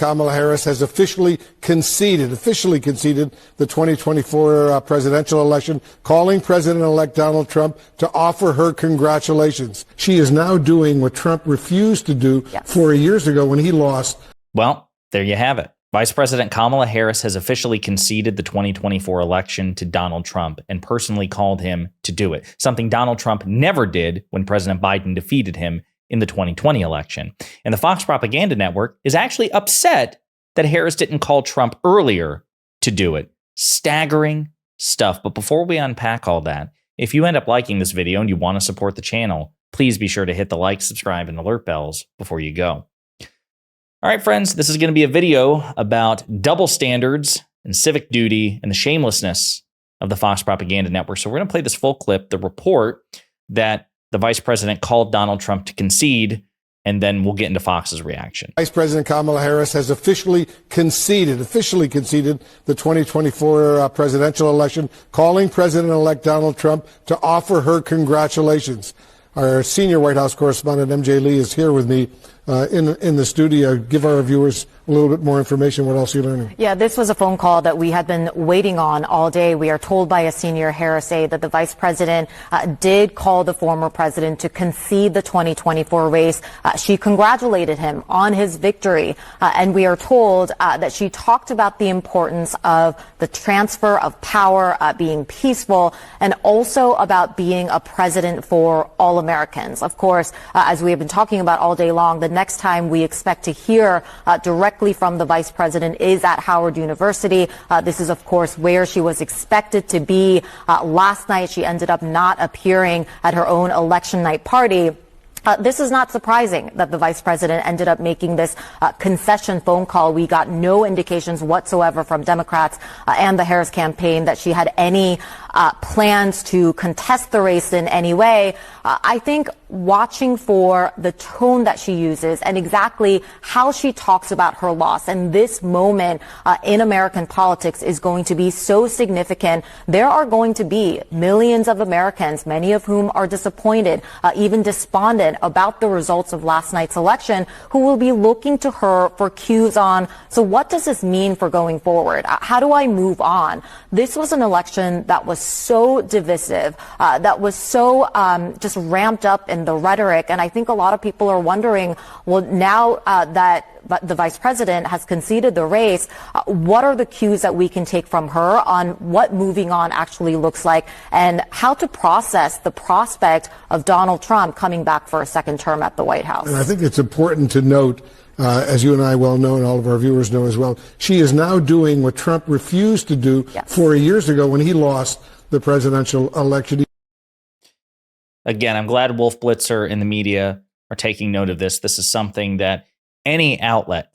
Kamala Harris has officially conceded the 2024 presidential election, calling President-elect Donald Trump to offer her congratulations. She is now doing what Trump refused to do 4 years ago when he lost. Well, there you have it. Vice President Kamala Harris has officially conceded the 2024 election to Donald Trump and personally called him to do it, something Donald Trump never did when President Biden defeated him in the 2020 election. And the Fox Propaganda Network is actually upset that Harris didn't call Trump earlier to do it. Staggering stuff. But before we unpack all that, if you end up liking this video and you want to support the channel, please be sure to hit the like, subscribe, and alert bells before you go. All right, friends, this is going to be a video about double standards and civic duty and the shamelessness of the Fox Propaganda Network. So we're going to play this full clip, the report that the vice president called Donald Trump to concede, and then we'll get into Fox's reaction. Vice President Kamala Harris has officially conceded the 2024 presidential election, calling President-elect Donald Trump to offer her congratulations. Our senior White House correspondent, MJ Lee, is here with me in the studio. Give our viewers a little bit more information. What else are you learning? Yeah, this was a phone call that we had been waiting on all day. We are told by a senior Harris aide that the vice president did call the former president to concede the 2024 race. She congratulated him on his victory. And we are told that she talked about the importance of the transfer of power, being peaceful, and also about being a president for all Americans. Of course, as we have been talking about all day long, the next time we expect to hear directly from the vice president is at Howard University. This is, of course, where she was expected to be. Last night, she ended up not appearing at her own election night party. This is not surprising that the vice president ended up making this concession phone call. We got no indications whatsoever from Democrats and the Harris campaign that she had any plans to contest the race in any way. I think watching for the tone that she uses and exactly how she talks about her loss and this moment in American politics is going to be so significant. There are going to be millions of Americans, many of whom are disappointed, even despondent about the results of last night's election, who will be looking to her for cues on, so what does this mean for going forward? How do I move on? This was an election that was so divisive, that was so just ramped up in the rhetoric. And I think a lot of people are wondering, well, now that the vice president has conceded the race, what are the cues that we can take from her on what moving on actually looks like and how to process the prospect of Donald Trump coming back for a second term at the White House? And I think it's important to note, as you and I well know and all of our viewers know as well, she is now doing what Trump refused to do 4 years ago when he lost the presidential election. Again, I'm glad Wolf Blitzer and the media are taking note of this. This is something that any outlet,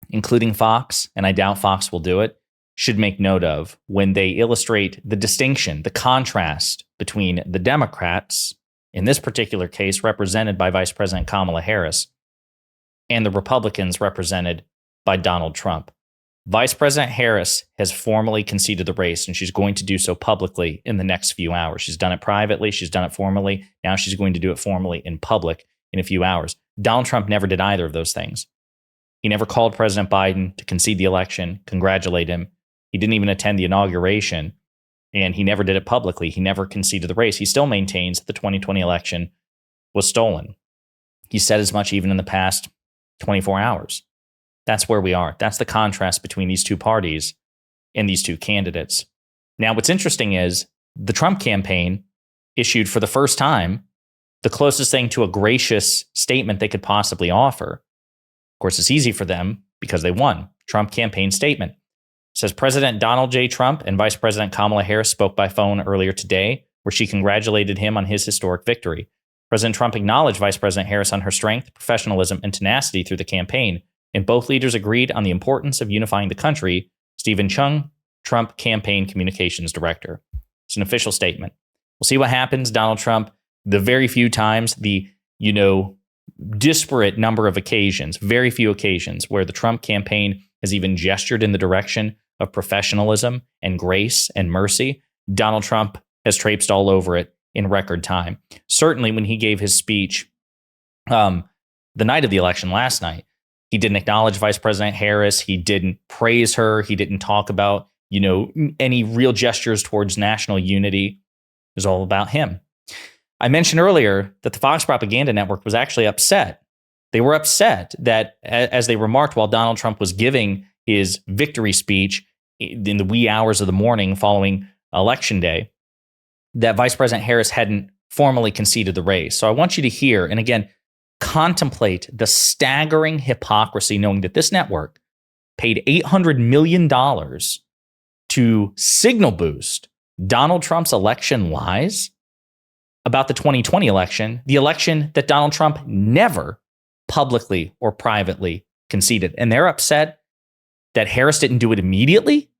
including Fox, and I doubt Fox will do it, should make note of when they illustrate the distinction, the contrast between the Democrats, in this particular case represented by Vice President Kamala Harris, and the Republicans represented by Donald Trump. Vice President Harris has formally conceded the race, and she's going to do so publicly in the next few hours. She's done it privately. She's done it formally. Now she's going to do it formally in public in a few hours. Donald Trump never did either of those things. He never called President Biden to concede the election, congratulate him. He didn't even attend the inauguration, and he never did it publicly. He never conceded the race. He still maintains that the 2020 election was stolen. He said as much even in the past 24 hours. That's where we are. That's the contrast between these two parties and these two candidates. Now, what's interesting is the Trump campaign issued for the first time the closest thing to a gracious statement they could possibly offer. Of course, it's easy for them because they won. Trump campaign statement. It says President Donald J. Trump and Vice President Kamala Harris spoke by phone earlier today, where she congratulated him on his historic victory. President Trump acknowledged Vice President Harris on her strength, professionalism, and tenacity through the campaign, and both leaders agreed on the importance of unifying the country. Stephen Chung, Trump Campaign Communications Director. It's an official statement. We'll see what happens. Donald Trump, the very few times, the, disparate number of occasions, very few occasions where the Trump campaign has even gestured in the direction of professionalism and grace and mercy, Donald Trump has traipsed all over it in record time. Certainly when he gave his speech the night of the election last night, He didn't acknowledge Vice President Harris. He didn't praise her. He didn't talk about, any real gestures towards national unity. It was all about him. I mentioned earlier that the Fox propaganda network was actually upset. They were upset that, as they remarked while Donald Trump was giving his victory speech in the wee hours of the morning following Election Day, that Vice President Harris hadn't formally conceded the race. So I want you to hear, and again, contemplate the staggering hypocrisy, knowing that this network paid $800 million to signal boost Donald Trump's election lies about the 2020 election, the election that Donald Trump never publicly or privately conceded. And they're upset that Harris didn't do it immediately.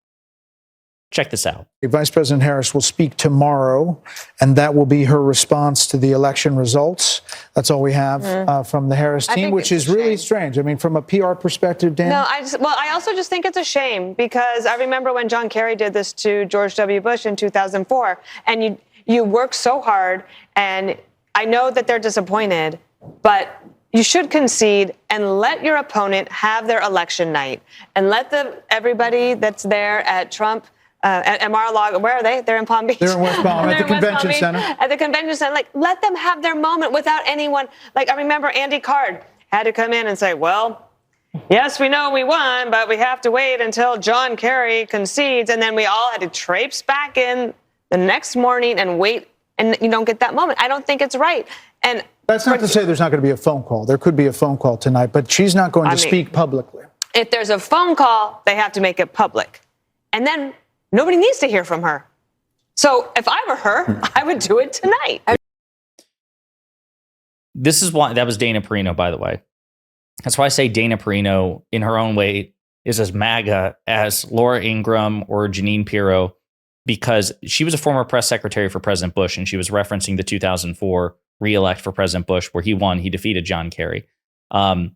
Check this out. Vice President Harris will speak tomorrow, and that will be her response to the election results. That's all we have from the Harris team, which is really strange. I mean, from a PR perspective, Dan? No, I also just think it's a shame, because I remember when John Kerry did this to George W. Bush in 2004, and you work so hard, and I know that they're disappointed, but you should concede and let your opponent have their election night, and let everybody that's there at Trump, at Mar-a-Lago, where are they? They're in Palm Beach. They're in West Palm at the convention center. At the convention center, let them have their moment without anyone. I remember Andy Card had to come in and say, well, yes, we know we won, but we have to wait until John Kerry concedes, and then we all had to traipse back in the next morning and wait, and you don't get that moment. I don't think it's right. And that's not to say there's not going to be a phone call. There could be a phone call tonight, but she's not going to speak publicly. If there's a phone call, they have to make it public. And then nobody needs to hear from her. So if I were her, I would do it tonight. This is why, that was Dana Perino, by the way. That's why I say Dana Perino, in her own way, is as MAGA as Laura Ingraham or Jeanine Pirro, because she was a former press secretary for President Bush, and she was referencing the 2004 re-elect for President Bush, where he won. He defeated John Kerry. And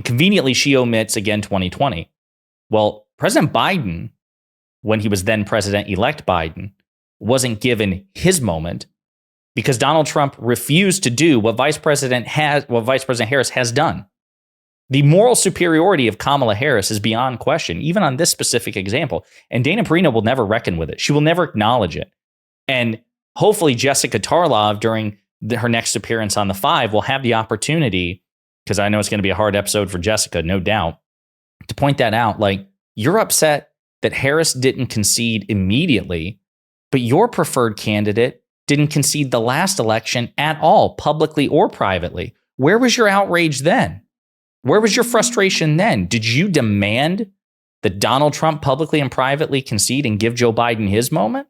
conveniently, she omits, again, 2020. Well, President Biden, when he was then President-elect Biden, wasn't given his moment because Donald Trump refused to do what Vice President Harris has done. The moral superiority of Kamala Harris is beyond question, even on this specific example. And Dana Perino will never reckon with it. She will never acknowledge it. And hopefully Jessica Tarlov, during her next appearance on The Five, will have the opportunity, because I know it's going to be a hard episode for Jessica, no doubt, to point that out. You're upset that Harris didn't concede immediately, but your preferred candidate didn't concede the last election at all, publicly or privately. Where was your outrage then? Where was your frustration then? Did you demand that Donald Trump publicly and privately concede and give Joe Biden his moment?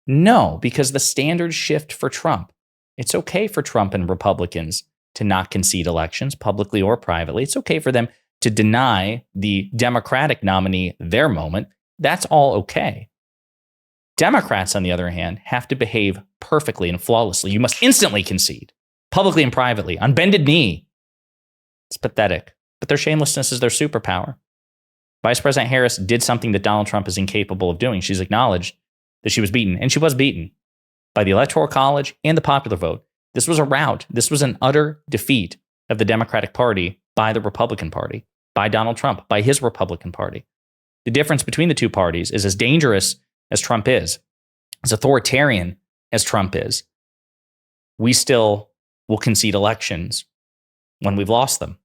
No, because the standards shift for Trump. It's okay for Trump and Republicans to not concede elections, publicly or privately. It's okay for them to deny the Democratic nominee their moment. That's all okay. Democrats, on the other hand, have to behave perfectly and flawlessly. You must instantly concede, publicly and privately, on bended knee. It's pathetic, but their shamelessness is their superpower. Vice President Harris did something that Donald Trump is incapable of doing. She's acknowledged that she was beaten, and she was beaten by the Electoral College and the popular vote. This was a rout. This was an utter defeat of the Democratic Party by the Republican Party, by Donald Trump, by his Republican Party. The difference between the two parties is, as dangerous as Trump is, as authoritarian as Trump is, we still will concede elections when we've lost them.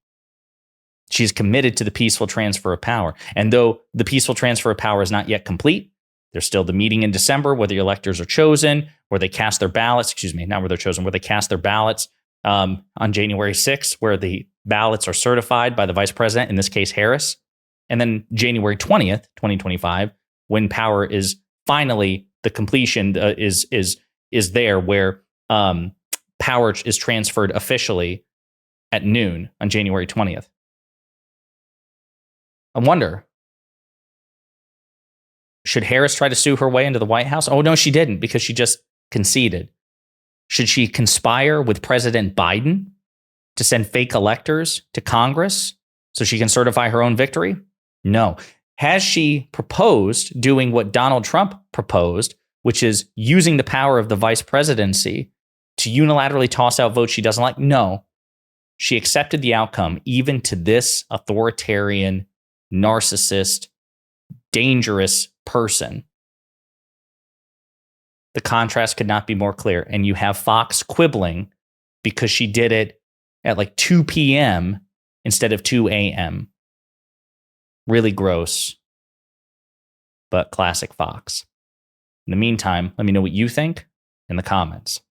She's committed to the peaceful transfer of power. And though the peaceful transfer of power is not yet complete, there's still the meeting in December where the electors are chosen, where they cast their ballots, not where they're chosen, where they cast their ballots on January 6th, where the ballots are certified by the vice president, in this case, Harris. And then January 20th, 2025, when power is finally, the completion is there, where power is transferred officially at noon on January 20th. I wonder, should Harris try to sue her way into the White House? Oh, no, she didn't, because she just conceded. Should she conspire with President Biden to send fake electors to Congress so she can certify her own victory? No. Has she proposed doing what Donald Trump proposed, which is using the power of the vice presidency to unilaterally toss out votes she doesn't like? No. She accepted the outcome even to this authoritarian, narcissist, dangerous person. The contrast could not be more clear. And you have Fox quibbling because she did it at like 2 p.m. instead of 2 a.m. Really gross, but classic Fox. In the meantime, let me know what you think in the comments.